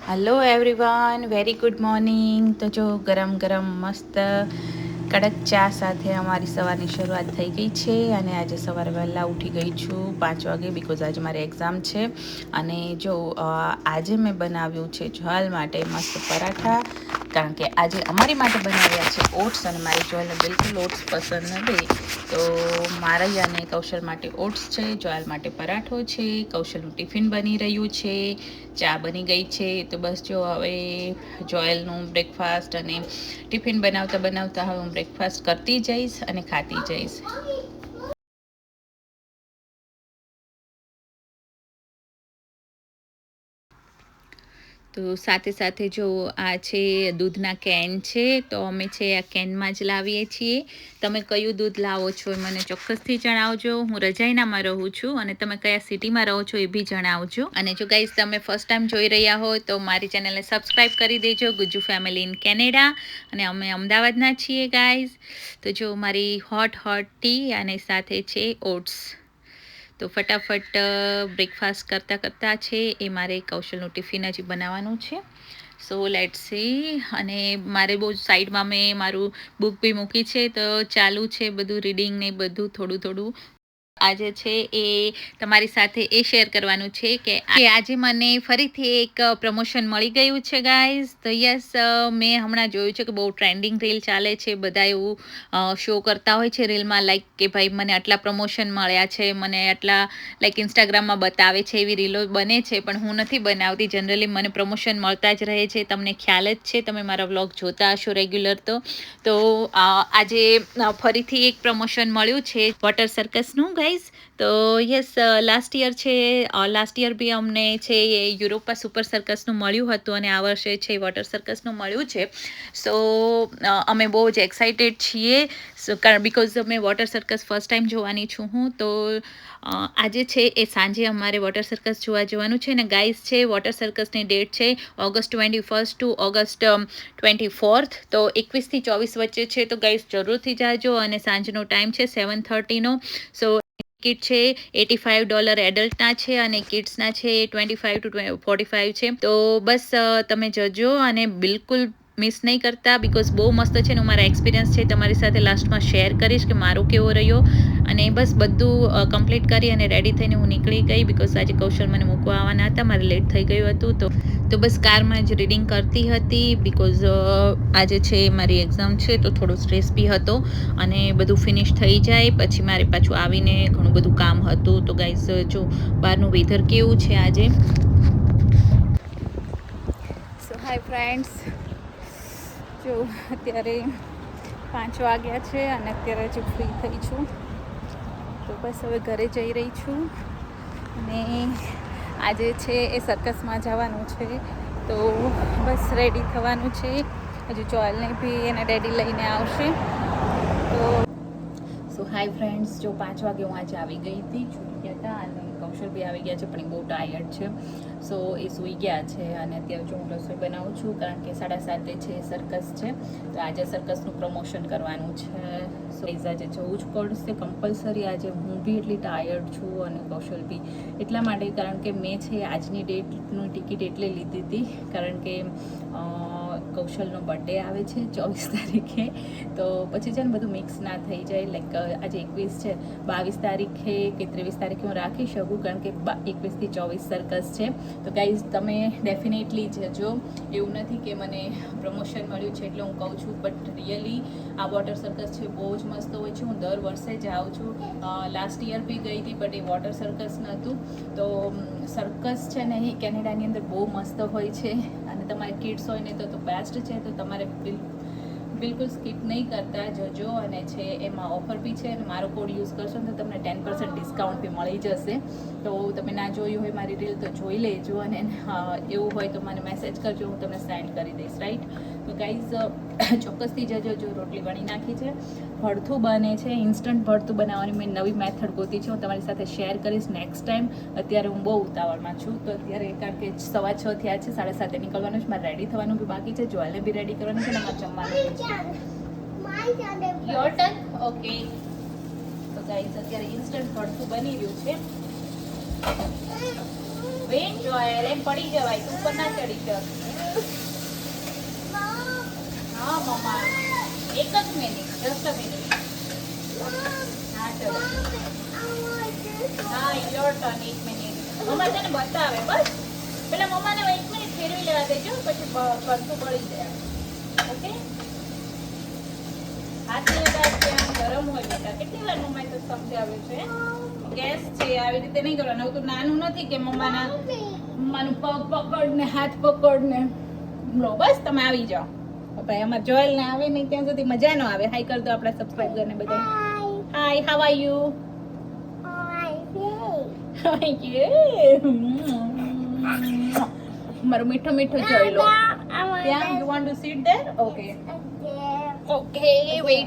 Hello everyone, very good morning. તો જો ગરમ ગરમ મસ્ત કડક ચા સાથે અમારી સવારની શરૂઆત થઈ ગઈ છે. અને આજે સવારે વહેલા ઉઠી ગઈ છું 5 વાગે, બિકોઝ આજે મારે એક્ઝામ છે. અને જો આજે મેં બનાવ્યું છે જલ માટે મસ્ત પરાઠા, કારણ કે આજે અમારી માટે બનાવ્યા છે ઓટ્સ. અને મારી જોયલને બિલકુલ ઓટ્સ પસંદ નથી, તો મારા અને કૌશલ માટે ઓટ્સ છે, જોયલ માટે પરાઠો છે, કૌશલનું ટિફિન બની રહ્યું છે, ચા બની ગઈ છે. તો બસ જો હવે જોયલનું બ્રેકફાસ્ટ અને ટિફિન બનાવતા બનાવતા હવે હું બ્રેકફાસ્ટ કરતી જઈશ અને ખાતી જઈશ. તો સાથે સાથે જો આ છે દૂધના કેન છે, તો અમે છે આ કેનમાં જ લાવીએ છીએ. તમે કયું દૂધ લાવો છો એ મને ચોક્કસથી જણાવજો. હું રજાઈનામાં રહું છું અને તમે કયા સિટીમાં રહો છો એ બી જણાવજો. અને જો ગાઈઝ તમે ફર્સ્ટ ટાઈમ જોઈ રહ્યા હો તો મારી ચેનલને સબસ્ક્રાઈબ કરી દેજો, ગુજ્જુ ફેમિલી ઇન કેનેડા. અને અમે અમદાવાદના છીએ ગાઈઝ. તો જો મારી હોટ ટી અને સાથે છે ઓટ્સ. તો ફટાફટ બ્રેકફાસ્ટ કરતાં છે એ મારે કૌશલનું ટિફિન હજી બનાવવાનું છે. So let's see. અને મારે બહુ સાઈડમાં મેં મારું બુક બી મૂકી છે, તો ચાલુ છે બધું રીડિંગ ને બધું થોડું થોડું. આજે છે એ તમારી સાથે એ શેર કરવાનું છે કે આજે મને ફરીથી એક પ્રમોશન મળી ગયું છે ગાઈઝ. તો યસ, મેં હમણાં જોયું છે કે બહુ ટ્રેન્ડિંગ રીલ ચાલે છે, બધા એવું શો કરતા હોય છે રીલમાં, લાઈક કે ભાઈ મને આટલા પ્રમોશન મળ્યા છે, મને આટલા લાઈક ઇન્સ્ટાગ્રામમાં બતાવે છે, એવી રીલો બને છે. પણ હું નથી બનાવતી. જનરલી મને પ્રમોશન મળતા જ રહે છે, તમને ખ્યાલ જ છે, તમે મારા વ્લોગ જોતા હશો રેગ્યુલર. તો આજે ફરીથી એક પ્રમોશન મળ્યું છે વોટર સર્કસનું ગાઈઝ. તો યસ, લાસ્ટ યર બી અમને છે એ યુરોપા સુપર સર્કસનું મળ્યું હતું, અને આ વર્ષે છે વોટર સર્કસનું મળ્યું છે. સો અમે બહુ જ એક્સાઇટેડ છીએ, બિકોઝ અમે વોટર સર્કસ ફર્સ્ટ ટાઈમ જોવાની છું હું. તો આજે છે એ સાંજે અમારે વોટર સર્કસ જોવા જવાનું છે. અને ગાઈઝ છે વોટર સર્કસની ડેટ છે ઓગસ્ટ 21 ટુ ઓગસ્ટ 24. તો 21 થી 24 વચ્ચે છે. તો ગાઈઝ જરૂરથી જાજો. અને સાંજનો ટાઈમ છે 7:30નો. સો ટિકિટ છે $85 એડલ્ટના છે, અને કિડ્સના છે 25 to 45 છે. તો બસ તમે જજો અને બિલકુલ મિસ નહીં કરતા, બિકોઝ બહુ મસ્ત છે. હું મારા એક્સપિરિયન્સ છે તમારી સાથે લાસ્ટમાં શેર કરીશ કે મારો કેવો રહ્યો. અને બસ બધું કમ્પ્લીટ કરી અને રેડી થઈને હું નીકળી ગઈ, બિકોઝ આજે કૌશલ મને મૂકવા આવવાના હતા, મારે લેટ થઈ ગયું હતું. તો બસ કારમાં જ રીડિંગ કરતી હતી, બિકોઝ આજે છે મારી એક્ઝામ છે, તો થોડો સ્ટ્રેસ બી હતો. અને બધું ફિનિશ થઈ જાય પછી મારે પાછું આવીને ઘણું બધું કામ હતું. તો ગાઈઝ જો બહારનું વેધર કેવું છે આજે. સો હાય ફ્રેન્ડ્સ, જો અત્યારે 5 વાગ્યા છે અને અત્યારે હજુ ફ્રી થઈ છું. તો બસ હવે ઘરે જઈ રહી છું. અને આજે છે એ સર્કસમાં જવાનું છે, તો બસ રેડી થવાનું છે. હજુ ચોલને બી એના ડેડી લઈને આવશે. સો હાય ફ્રેન્ડ્સ, જો 5 વાગે હું આજે આવી ગઈ હતી, છૂટી ગયા હતા. અને કૌશલ બી આવી ગયા છે, પણ એ બહુ ટાયર્ડ છે. સો એ સૂઈ ગયા છે. અને અત્યારે જો હું રસોઈ બનાવું છું, કારણ કે 7:30 છે સર્કસ છે. તો આજે સર્કસનું પ્રમોશન કરવાનું છે. સો આજે જવું જ પડશે કમ્પલસરી. આજે હું બી એટલી ટાયર્ડ છું અને કૌશલ બી એટલા માટે, કારણ કે મેં છે આજની ડેટની ટિકિટ એટલે લીધી હતી, કારણ કે કૌશલનો બર્થડે આવે છે 24 તારીખે. તો પછી છે ને બધું મિક્સ ના થઈ જાય. લાઈક આજે 21 છે, 22 તારીખે કે 23 તારીખે હું રાખી શકું, કારણ કે 21 થી 24 સર્કસ છે. તો ગાઈઝ તમે ડેફિનેટલી જજો. એવું નથી કે મને પ્રમોશન મળ્યું છે એટલે હું કહું છું, બટ રિયલી આ વોટર સર્કસ છે બહુ જ મસ્ત હોય છે. હું દર વર્ષે જાઉં છું. લાસ્ટ યર બી ગઈ હતી, બટ એ વોટર સર્કસ નહોતું. તો સર્કસ છે ને એ કેનેડાની અંદર બહુ મસ્ત હોય છે. અને તમારે કિડ્સ હોય ને તો બેસ્ટ છે. તો તમારે બિલકુલ સ્કીપ નહીં કરતા જજો. અને છે એમાં ઓફર બી છે, અને મારો કોડ યુઝ કરશો ને તો તમને 10% ડિસ્કાઉન્ટ બી મળી જશે. તો તમે ના જોયું હોય મારી રીલ તો જોઈ લેજો. અને એવું હોય તો મને મેસેજ કરજો, હું તમને સેન્ડ કરી દઈશ, રાઈટ. તો ગાઈઝ ચોક્કસથી જજો. જો રોટલી વણી નાખી છે, ભરથું બને છે, ઇન્સ્ટન્ટ ભરથું બનાવવાની મેં નવી મેથડ ગોતી છે, હું તમારી સાથે શેર કરીશ નેક્સ્ટ ટાઈમ. અત્યારે હું બહુ ઉતાવળમાં છું. તો અત્યારે કારણ કે 6:15 થયા છે, 7:30 નીકળવાનું છે, મારે રેડી થવાનું બી બાકી છે, જોયલને બી રેડી કરવાનું છે, અને મારે જમવાનું બી છે. Your turn. ઓકે. તો ગાઈઝ અત્યારે ઇન્સ્ટન્ટ ભરથું બની રહ્યું છે. બેન જોયેલ એમ પડી જવાય, તું ઉપર ના ચડી શક. હા મમ્મા, એક જ મિનિટ, જસ્ટ અ મિનિટ. હા ચલો. હા યોર ટર્ન, 1 મિનિટ. મમ્મા તને બતાવે બસ. પેલા મમ્માને 1 મિનિટ ફેરવી લેવા દેજો, પછી પડતું પડી જાય. ઓકે, હાથ લગાડ આમ ગરમ હોય બેટા. કેટલી વાર મમ્માએ તો સમજાવ્યું છે. ગેસ છે આવી રીતે નહીં કરવાનું. તું નાનું નથી કે મમ્માનું પગ પકડ ને હાથ પકડ ને. લો બસ તમે આવી જાઓ. ભાઈ અમાર જોયેલ ને આવે નહીં ત્યાં સુધી મજા ન આવે. હાઈ કર દો આપણા સબસ્ક્રાઇબર ને બધા. હાય, હાઉ આર યુ? મારું મીઠું મીઠું જોઈ લો. ત્યાં you want to seat there? Okay. Okay, wait.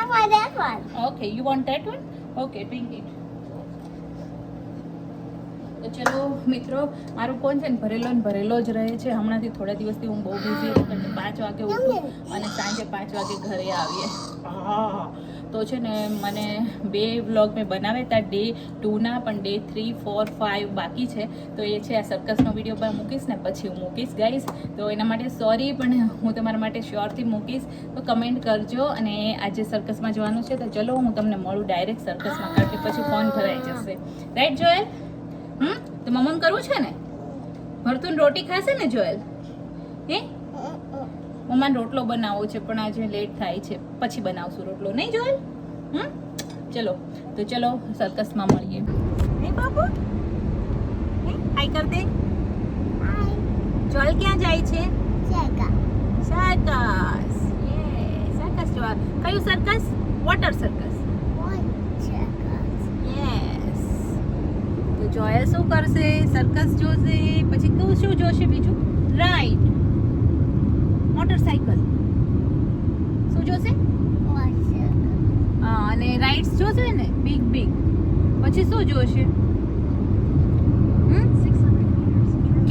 I want that one. Okay, you want that one? Okay, drink it. તો ચલો મિત્રો, મારું ફોન છે ને ભરેલો જ રહે છે. હમણાંથી થોડા દિવસથી હું બહુ બિઝી હતી, કારણ કે 5 વાગે ઉઠું અને સાંજે 5 વાગે ઘરે આવીએ. હા, તો છે ને મને 2 વ્લોગ મેં બનાવ્યા હતા, ડે 2ના, પણ ડે 3, 4, 5 બાકી છે. તો એ છે આ સર્કસનો વિડીયો પર મૂકીશ ને પછી હું મૂકીશ ગાઈઝ. તો એના માટે સોરી, પણ હું તમારા માટે શ્યોરથી મૂકીશ. તો કમેન્ટ કરજો. અને આજે સર્કસમાં જવાનું છે તો ચલો હું તમને મળું ડાયરેક્ટ સર્કસમાં, કારણ કે પછી ફોન ભરાઈ જશે. રાઈટ જોયેલ? તો મમ્મ કરવું છે ને? ભરતું રોટી ખાશે ને જોયેલ? હે, મમ્માને રોટલો બનાવવો છે પણ આજે લેટ થાય છે, પછી બનાવશું રોટલો. નહીં જોયેલ? ચલો તો ચલો સર્કસમાં મળીએ. હે બાબુ, હાય કર દે. જોયેલ ક્યાં જાય છે? સર્કસ. સર્કસ જોવા. કયું સર્કસ? Water circus. જોયેલ શું કરશે? સર્કસ જોશે, પછી શું જોશે બીજું? Ride, motorcycle. શું જોશે? હા, અને રાઇડ્સ જોશે ને બિગ. પછી શું જોશે?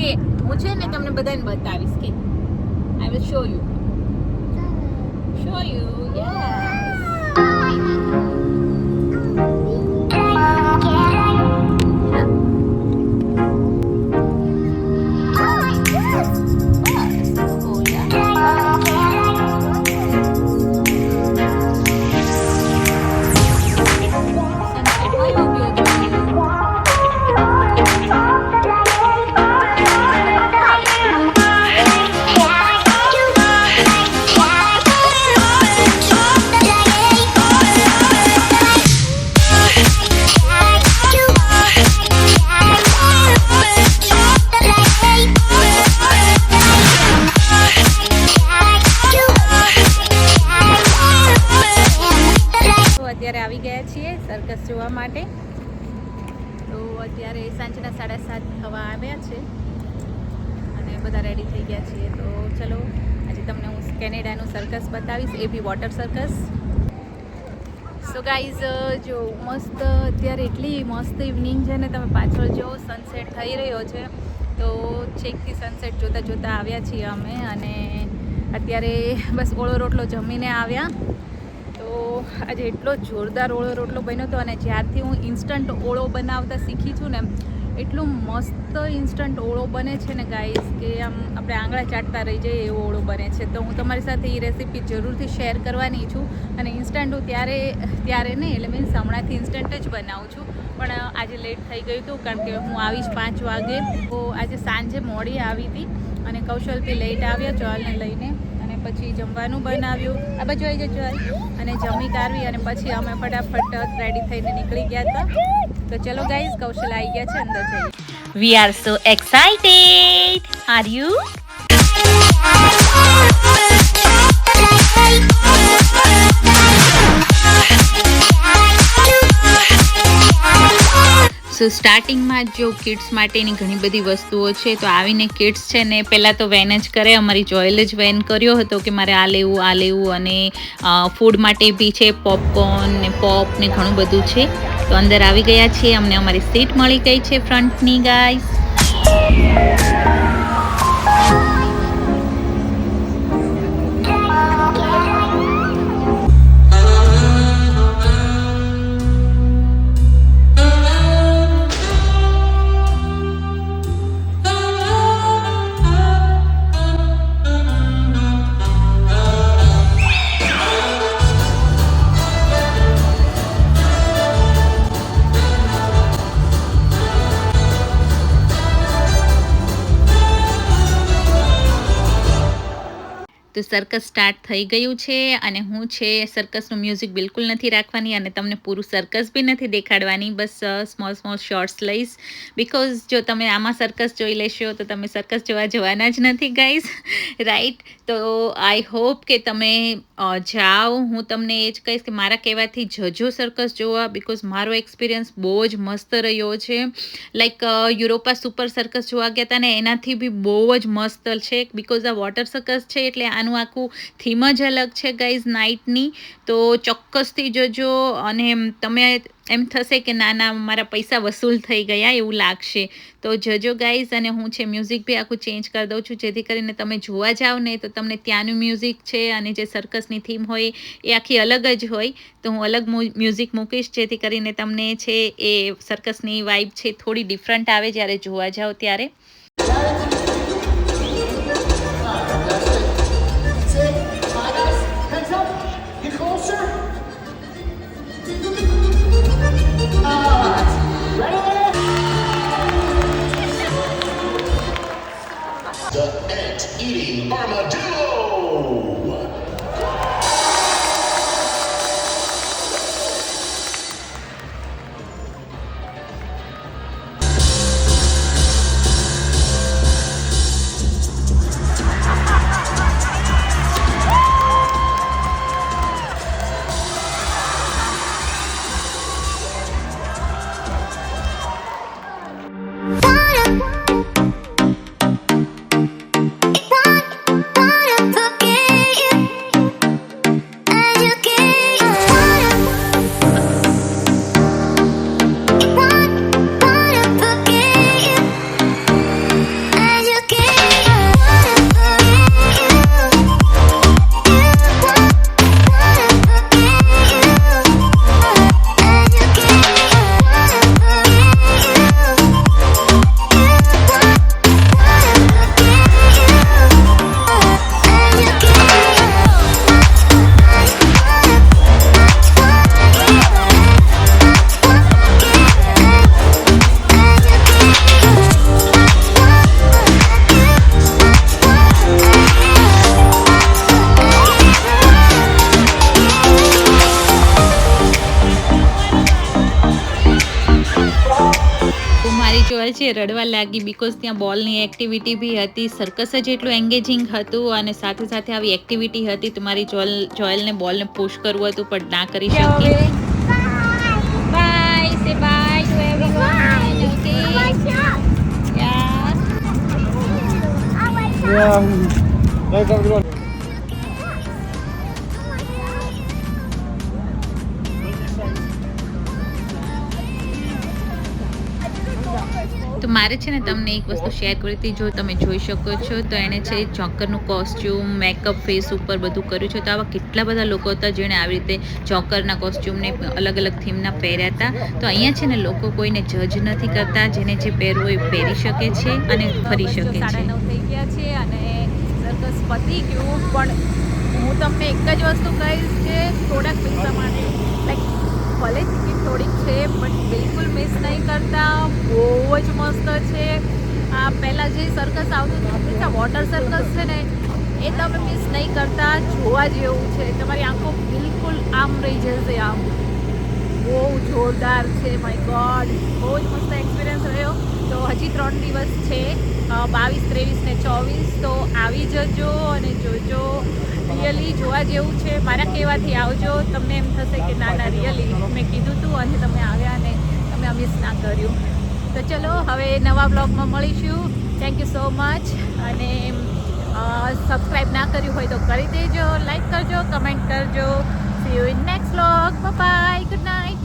કે હું છે ને તમને બધાને બતાવીશ કે આઈ વિલ શો યુ. અત્યારે આવી ગયા છીએ સર્કસ જોવા માટે. તો અત્યારે સાંજના 7:30 થવા આવ્યા છે અને બધા રેડી થઈ ગયા છીએ. તો ચલો આજે તમને હું કેનેડાનું સર્કસ બતાવીશ, એ બી વોટર સર્કસ. સો ગાઈઝ, જો મસ્ત અત્યારે એટલી મસ્ત ઇવનિંગ છે ને, તમે પાછળ જો સનસેટ થઈ રહ્યો છે. તો છેકથી સનસેટ જોતા આવ્યા છીએ અમે, અને અત્યારે બસ ઓળો રોટલો જમીને આવ્યા. આજે એટલો જોરદાર ઓળો રોટલો બન્યો હતો, અને જ્યારથી હું ઇન્સ્ટન્ટ ઓળો બનાવતા શીખી છું ને, એટલું મસ્ત ઇન્સ્ટન્ટ ઓળો બને છે ને ગાઈસ, કે આમ આપણે આંગળા ચાટતા રહી જઈએ એવો ઓળો બને છે. તો હું તમારી સાથે એ રેસીપી જરૂરથી શેર કરવાની છું. અને ઇન્સ્ટન્ટ હું ત્યારે નહીં, એટલે મીન્સ હમણાંથી ઇન્સ્ટન્ટ જ બનાવું છું, પણ આજે લેટ થઈ ગયું હતું કારણ કે હું આવીશ 5 વાગે. તો આજે સાંજે મોડી આવી હતી અને કૌશલથી લેટ આવ્યા જોલને લઈને, અને પછી જમવાનું બનાવ્યું. આ બાજુ આવી જજો અને જમી કાઢવી, અને પછી અમે ફટાફટ રેડી થઈને નીકળી ગયા હતા. તો ચલો ગાઈઝ, કૌશલ આવી ગયા છે, અંદર જઈએ. We are so excited. Are you? સો સ્ટાર્ટિંગમાં જો કિડ્સ માટેની ઘણી બધી વસ્તુઓ છે. તો આવીને કિડ્સ છે ને પહેલાં તો વેન જ કરે. અમારી જોયેલ જ વેન કર્યો હતો કે મારે આ લેવું, અને ફૂડ માટે બી છે, પોપકોર્ન ને પોપ ને ઘણું બધું છે. તો અંદર આવી ગયા છીએ, અમને અમારી સીટ મળી ગઈ છે ફ્રન્ટની ગાઈસ. તો સર્કસ સ્ટાર્ટ થઈ ગયું છે અને હું છે સર્કસનું મ્યુઝિક બિલકુલ નથી રાખવાની અને તમને પૂરું સર્કસ બી નથી દેખાડવાની, બસ સ્મોલ શોર્ટ્સ લઈશ. બિકોઝ જો તમે આમાં સર્કસ જોઈ લેશો તો તમે સર્કસ જોવા જવાના જ નથી ગાઈઝ, રાઈટ. તો આઈ હોપ કે તમે જાઓ. હું તમને એ જ કહીશ કે મારા કહેવાથી જજો સર્કસ જોવા, બિકોઝ મારો એક્સપિરિયન્સ બહુ જ મસ્ત રહ્યો છે. લાઈક યુરોપા સુપર સર્કસ જોવા ગયા હતા ને એનાથી બી બહુ જ મસ્ત છે, બિકોઝ આ વોટર સર્કસ છે એટલે આનું આખું થીમ જ અલગ છે ગાઈઝ નાઇટની. તો ચોક્કસથી જોજો અને તમે એમ થશે કે ના ના મારા પૈસા વસૂલ થઈ ગયા એવું લાગશે. તો જજો ગાઈઝ. અને હું છે મ્યુઝિક બી આખું ચેન્જ કરી દઉં છું જેથી કરીને તમે જોવા જાઓ ને તો તમને ત્યાંનું મ્યુઝિક છે અને જે સર્કસની થીમ હોય એ આખી અલગ જ હોય. તો હું અલગ મ્યુઝિક મૂકીશ જેથી કરીને તમને છે એ સર્કસની વાઇબ છે થોડી ડિફરન્ટ આવે જ્યારે જોવા જાઓ ત્યારે. The ant-eating armadillo! છે રડવા લાગી, બિકોઝ ત્યાં બોલની એક્ટિવિટી બી હતી. સર્કસ જ એટલું એન્ગેજિંગ હતું અને સાથે સાથે આવી એક્ટિવિટી હતી તો મારી જોયલને બોલને પુશ કરવું હતું પણ ના કરી શકી. Bye, say bye to everyone. Okay Thanks everyone. તો મારે છે ને તમને એક વસ્તુ શેર કરી હતી, જો તમે જોઈ શકો છો તો એણે છે જોકરનું કોસ્ચ્યુમ, મેકઅપ, ફેસ ઉપર બધું કર્યું છે. તો આવા કેટલા બધા લોકો હતા જેણે આવી રીતે જોકરના કોસ્ચ્યુમને અલગ અલગ થીમના પહેર્યા હતા. તો અહીંયા છે ને લોકો કોઈને જજ નથી કરતા, જેને જે પહેરવું એ પહેરી શકે છે અને ફરી શકે છે. 9:30 થઈ ગયા છે અને સર્કસ પતી ગયું, પણ હું તમને એક જ વસ્તુ કહીશ કે થોડાક પૈસા માટે લાઈક ભલે ટિકિટ થોડીક છે બટ બિલકુલ મિસ નહીં કરતા. બહુ જ મસ્ત છે. આ પહેલાં જે સર્કસ આવતું હતું વોટર સર્કસ છે ને એ તમે મિસ નહીં કરતા, જોવા જેવું છે. તમારી આંખો બિલકુલ આમ રહી જશે, આમ બહુ જોરદાર છે. માય ગોડ, બહુ જ મસ્ત એક્સપિરિયન્સ રહ્યો. તો હજી 3 દિવસ છે, 22, 23 ને 24. તો આવી જજો અને જોજો, રિયલી જોવા જેવું છે. મારા કહેવાથી આવજો, તમને એમ થશે કે ના ના રિયલી મેં કીધું હતું અને તમે આવ્યા ને તમે મિસ ના કર્યું. તો ચલો હવે નવા બ્લોગમાં મળીશું. Thank you so much. અને સબસ્ક્રાઈબ ના કર્યું હોય તો કરી દેજો, લાઈક કરજો, કમેન્ટ કરજો. See you in next blog. Bye, good night.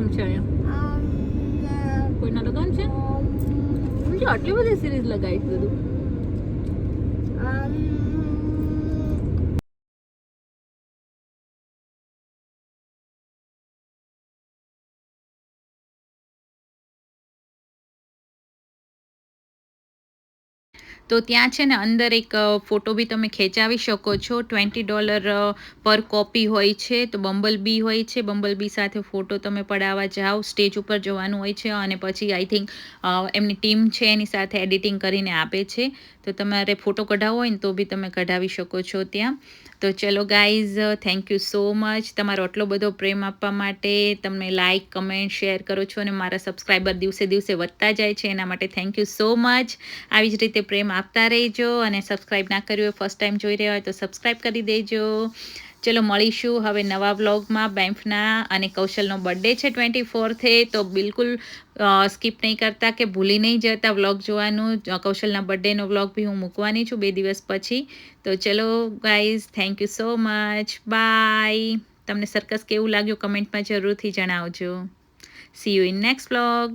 Film છે અહીંયા? કોઈના લગન છે? જો આટલી બધી સિરીઝ લગાવી છે બધું. તો ત્યાં છે ને અંદર એક ફોટો બી તમે ખેંચાવી શકો છો. $20 પર કોપી હોય છે. તો બમ્બલ બી હોય છે, બમ્બલ બી સાથે ફોટો તમે પડાવવા જાઓ. સ્ટેજ ઉપર જવાનું હોય છે અને પછી આઈ થિંક એમની ટીમ છે એની સાથે એડિટિંગ કરીને આપે છે. તો તમારે ફોટો કઢાવવો હોય ને તો બી તમે કઢાવી શકો છો ત્યાં. તો ચલો guys, thank you so much તમારો આટલો બધો પ્રેમ આપવા માટે. તમે લાઇક, કમેન્ટ, શેર કરો છો અને મારા સબસ્ક્રાઈબર દિવસે દિવસે વધતા જાય છે, એના માટે થેન્ક યુ સો મચ. આવી જ રીતે પ્રેમ આપતા રહેજો અને સબસ્ક્રાઈબ ના કર્યું હોય, ફર્સ્ટ ટાઈમ જોઈ રહ્યા હોય તો સબસ્ક્રાઈબ કરી દેજો. ચલો મળીશું હવે નવા વ્લોગમાં. બેમ્ફના અને કૌશલનો બર્થડે છે 24 તો બિલકુલ સ્કીપ નહીં કરતા કે ભૂલી નહીં જતા વ્લોગ જોવાનું. કૌશલના બર્થડેનો વ્લોગ બી હું મૂકવાની છું 2 દિવસ પછી. તો ચલો guys, thank you so much, bye. તમને સર્કસ કેવું લાગ્યું કમેન્ટમાં જરૂરથી જણાવજો. See you in next vlog.